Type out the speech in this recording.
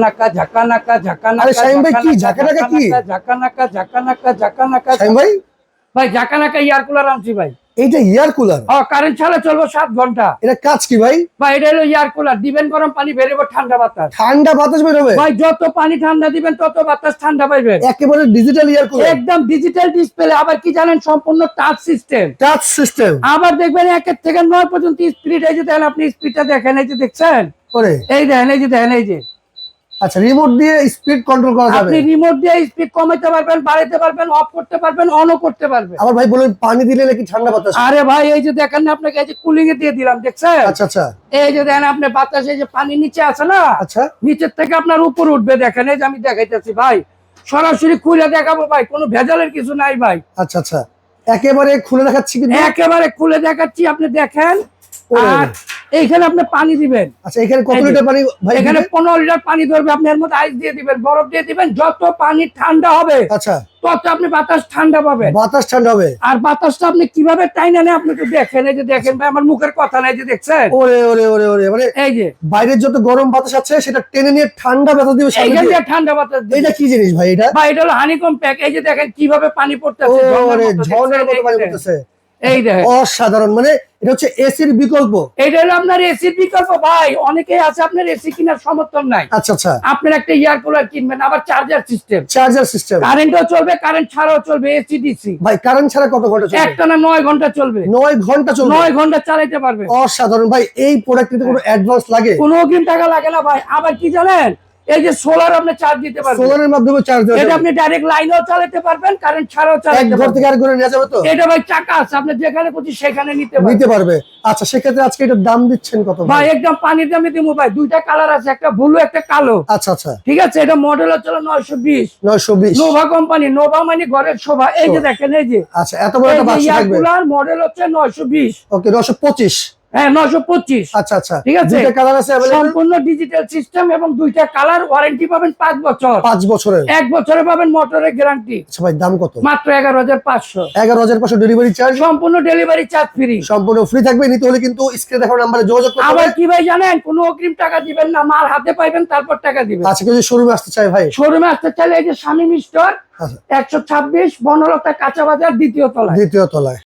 নাকা ঝাঁকা নাকা ঝাঁকা নাকা। আরে শাহিম ভাই কি ঝাঁকা নাকা কি? ঝাঁকা নাকা ঝাঁকা নাকা ঝাঁকা নাকা। শাহিম ভাই ভাই ঝাঁকা নাকা এয়ার কুলার আনছি ভাই। এইটা এয়ার কুলার? হ্যাঁ, কারেন্ট ছাড়া চলবে 7 ঘন্টা। এটা কাজ কি ভাই? ভাই এটা হলো এয়ার কুলার, দিবেন গরম পানি বেরোবে ঠান্ডা বাতাস। ঠান্ডা বাতাস বেরোবে? ভাই যত পানি ঠান্ডা দিবেন তত বাতাস ঠান্ডা পাইবেন। একেবারে ডিজিটাল এয়ার কুলার? একদম ডিজিটাল ডিসপ্লে, আবার কি জানেন সম্পূর্ণ টাচ সিস্টেম। Touch system? আবার দেখবেন 1 থেকে 9 পর্যন্ত স্পিড। এই যে দেখেন, আপনি স্পিডটা দেখেন, এই যে দেখছেন, ওরে এই দেখেন, এই যে দেখেন, এই যে আচ্ছা, রিমোট দিয়ে স্পিড কন্ট্রোল করা যাবে? আপনি রিমোট দিয়ে স্পিড কমাইতে পারবেন, বাড়াইতে পারবেন, অফ করতে পারবেন, অনও করতে পারবেন। আবার ভাই বলেন পানি দিলে নাকি ঠান্ডা বাতাস? আরে ভাই এই যে দেখেন না, আপনাকে এই যে কুলিং এ দিয়ে দিলাম, দেখছেন? আচ্ছা আচ্ছা এই যে দেখেন, আপনি বাতাসে যে পানি নিচে আছে না, আচ্ছা নিচের থেকে আপনার উপর উঠবে। দেখেন, এই যে আমি দেখাইতেছি ভাই, সরাসরি খুলে দেখাবো ভাই, কোনো ভেজালের কিছু নাই ভাই। আচ্ছা আচ্ছা একেবারে খুলে দেখাচ্ছি কিন্তু? একেবারে খুলে দেখাচ্ছি, আপনি দেখেন। ওরে। আর এইখানে আপনি পানি দিবেন। আচ্ছা এখানে কত এই যে, লিটার পানি ভাই? এখানে 15 লিটার পানি ধরবে, আপনি এর মধ্যে আইস দিয়ে দিবেন, বরফ দিয়ে দিবেন। যত পানি ঠান্ডা হবে আচ্ছা তত আপনি বাতাস ঠান্ডা পাবেন। বাতাস ঠান্ডা হবে? আর বাতাসটা আপনি কিভাবে টাইনা নেন আপনি তো দেখেন, এই যে দেখেন ভাই, আমার মুখের কথা নাই, যে দেখছেন, ওরে ওরে ওরে ওরে মানে এই যে বাইরের যত গরম বাতাস আছে সেটা টেনে নিয়ে ঠান্ডা বাতাস দিবে সামনে এইখান দিয়ে। দিয়ে ঠান্ডা বাতাস দিবে। এটা কি জিনিস ভাই এটা? ভাই এটা হলো হানিকম প্যাক। এই যে দেখেন কিভাবে পানি পড়তেছে, ওরে ঝর্ণার মতো পানি পড়তেছে। এই দেখেন, অসাধারণ, মানে এটা হচ্ছে এসির বিকল্প? এইটা হলো আপনার এসির বিকল্প ভাই। অনেকেই আছে আপনার এসি কেনার সমর্থন নাই, আচ্ছা আচ্ছা আপনার একটা এয়ার কুলার কিনবেন, আবার চার্জার সিস্টেম, চার্জার সিস্টেম? কারেন্টও চলবে, কারেন্ট ছাড়াও চলবে, এসি ডিসি। ভাই কারেন্ট ছাড়া কত ঘন্টা চলবে? একটা না 9 ঘন্টা চলবে। 9 ঘন্টা চলবে? 9 ঘন্টা চালাইতে পারবে। অসাধারণ ভাই, এই প্রোডাক্ট কিন্তু কোনো অ্যাডভান্স লাগে? কোনো অগ্রিম টাকা লাগে না ভাই। আবার কি জানেন, এই যে সোলার আপনি চার্জ দিতে পারবেন, সোলারের মাধ্যমে চার্জ দেওয়া এটা যাবে? আপনি ডাইরেক্ট লাইনেও চালাতে পারবেন, কারেন্ট ছাড়াও এক চালাতে ঘর পারবেন। থেকে আরেক ঘরে নিয়ে যাবে তো? এটা ভাই চাকা আছে, আপনি যেখানে খুশি সেখানে নিতে পারবেন। নিতে পারবে? আচ্ছা সেক্ষেত্রে আজকে এটার দাম দিচ্ছেন কত ভাই ভাই? একদম পানির দামে দিব ভাই। 2টা কালার আছে, একটা ব্লু একটা কালো। আচ্ছা আচ্ছা ঠিক আছে, এটা মডেল হচ্ছে 920, 920? Nova company. নোভা মানে ঘরের শোভা। এই যে দেখেন, এই যে আচ্ছা এত বড় একটা বাক্স থাকবে? মডেল হচ্ছে 920। ওকে 925? হ্যাঁ 925। আচ্ছা আচ্ছা ঠিক আছে, দুইটা কালার আছে अवेलेबल? সম্পূর্ণ ডিজিটাল সিস্টেম এবং 2টা কালার। ওয়ারেন্টি পাবেন 5 বছর। 5 বছরের? 1 বছরে পাবেন মোটরের গ্যারান্টি। আচ্ছা ভাই দাম কত? মাত্র 11,500। 11,500 ডেলিভারি চার্জ? সম্পূর্ণ ডেলিভারি চার্জ ফ্রি। সম্পূর্ণ ফ্রি থাকবে। নিতে হলে কিন্তু স্ক্রিনে দেখানো নম্বরে যোগাযোগ করতে আবার হবে। কি ভাই জানেন, কোনো অগ্রিম টাকা দিবেন না, মাল হাতে পাইবেন তারপর টাকা দিবেন। আচ্ছা কেউ যদি শোরুমে আসতে চায় ভাই? শোরুমে আসতে চাইলে এই যে শামীম স্টোর, আচ্ছা 126 বনলতা কাঁচা বাজার, দ্বিতীয় তলায়। দ্বিতীয় তলায়।